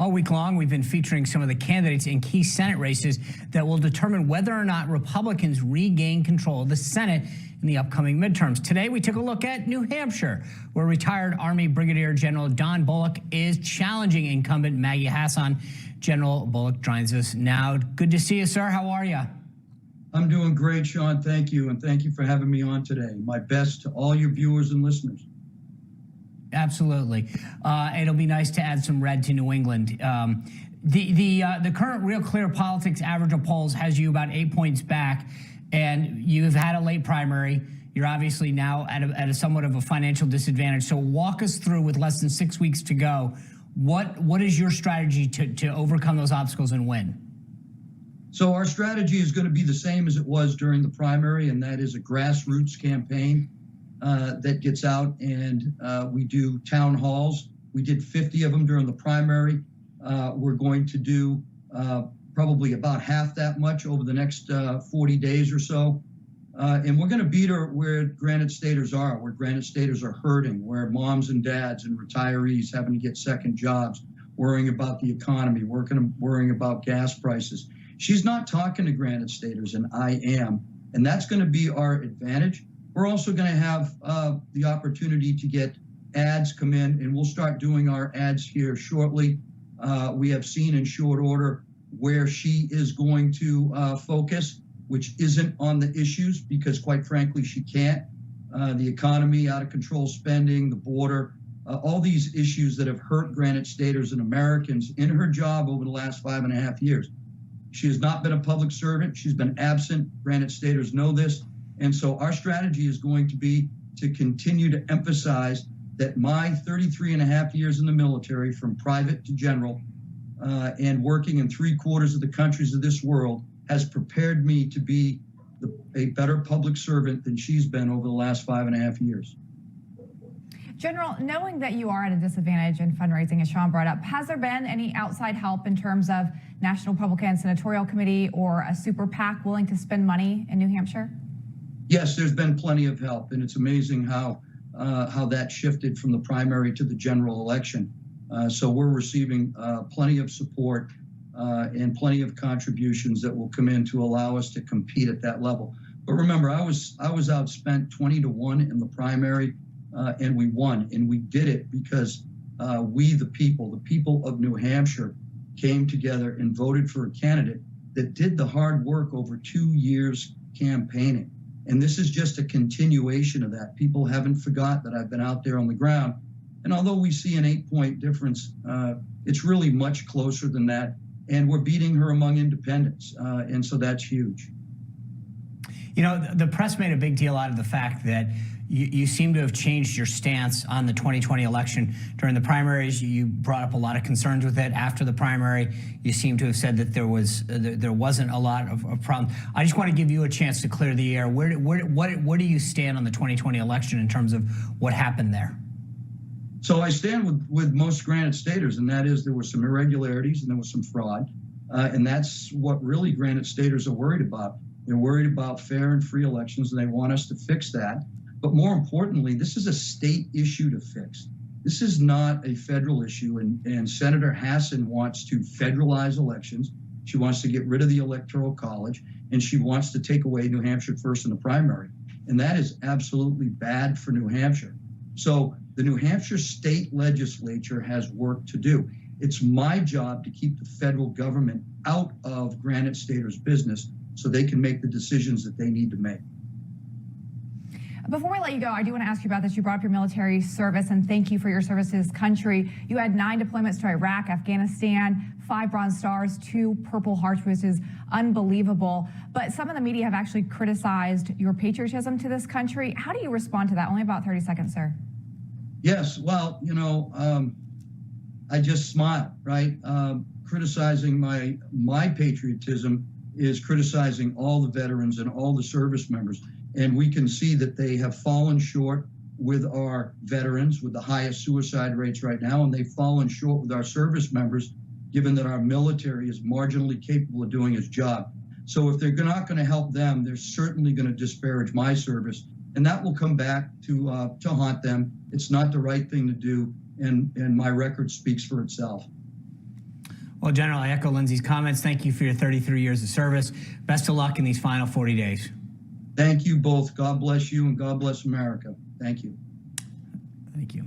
All week long, we've been featuring some of the candidates in key Senate races that will determine whether or not Republicans regain control of the Senate in the upcoming midterms. Today, we took a look at New Hampshire, where retired Army Brigadier General Don Bolduc is challenging incumbent Maggie Hassan. General Bolduc joins us now. Good to see you, sir. How are you? I'm doing great, Sean. Thank you. And thank you for having me on today. My best to all your viewers and listeners. Absolutely. It'll be nice to add some red to New England. The current Real Clear Politics average of polls has you about 8 points back, and you've had a late primary. You're obviously now at a somewhat of a financial disadvantage. So walk us through, with less than 6 weeks to go, what is your strategy to overcome those obstacles and win? So our strategy is going to be the same as it was during the primary, and that is a grassroots campaign that gets out, and we do town halls. We did 50 of them during the primary. We're going to do probably about half that much over the next 40 days or so. And we're going to beat her where Granite Staters are, where Granite Staters are hurting, where moms and dads and retirees having to get second jobs, worrying about the economy, worrying about gas prices. She's not talking to Granite Staters, and I am. And that's going to be our advantage. We're also going to have the opportunity to get ads come in, and we'll start doing our ads here shortly. We have seen in short order where she is going to focus, which isn't on the issues, because quite frankly, she can't. The economy, out of control spending, the border, all these issues that have hurt Granite Staters and Americans in her job over the last 5.5 years. She has not been a public servant. She's been absent. Granite Staters know this. And so our strategy is going to be to continue to emphasize that my 33.5 years in the military, from private to general, and working in 3/4 of the countries of this world, has prepared me to be a better public servant than she's been over the last 5.5 years. General, knowing that you are at a disadvantage in fundraising, as Sean brought up, has there been any outside help in terms of National Republican Senatorial Committee or a super PAC willing to spend money in New Hampshire? Yes, there's been plenty of help, and it's amazing how that shifted from the primary to the general election. So we're receiving plenty of support and plenty of contributions that will come in to allow us to compete at that level. But remember, I was outspent 20-1 in the primary, and we won, and we did it because we, the people of New Hampshire, came together and voted for a candidate that did the hard work over 2 years campaigning. And this is just a continuation of that. People haven't forgot that I've been out there on the ground. And although we see an 8-point difference, it's really much closer than that. And we're beating her among independents. And so that's huge. You know, the press made a big deal out of the fact that you seem to have changed your stance on the 2020 election. During the primaries, you brought up a lot of concerns with it. After the primary, you seem to have said that there wasn't a lot of problems. I just want to give you a chance to clear the air. Where do you stand on the 2020 election in terms of what happened there? So I stand with most Granite Staters, and that is there were some irregularities and there was some fraud. And that's what really Granite Staters are worried about. They're worried about fair and free elections, and they want us to fix that. But more importantly, this is a state issue to fix. This is not a federal issue, and Senator Hassan wants to federalize elections. She wants to get rid of the Electoral College, and she wants to take away New Hampshire first in the primary. And that is absolutely bad for New Hampshire. So the New Hampshire state legislature has work to do. It's my job to keep the federal government out of Granite Staters' business so they can make the decisions that they need to make. Before we let you go, I do want to ask you about this. You brought up your military service, and thank you for your service to this country. You had 9 deployments to Iraq, Afghanistan, 5 Bronze Stars, 2 Purple Hearts, which is unbelievable. But some of the media have actually criticized your patriotism to this country. How do you respond to that? Only about 30 seconds, sir. Yes, well, you know, I just smile, right? Criticizing my patriotism is criticizing all the veterans and all the service members. And we can see that they have fallen short with our veterans, with the highest suicide rates right now, and they've fallen short with our service members, given that our military is marginally capable of doing its job. So if they're not going to help them, they're certainly going to disparage my service, and that will come back to haunt them. It's not the right thing to do, and my record speaks for itself. Well, General, I echo Lindsay's comments. Thank you for your 33 years of service. Best of luck in these final 40 days. Thank you both. God bless you and God bless America. Thank you. Thank you.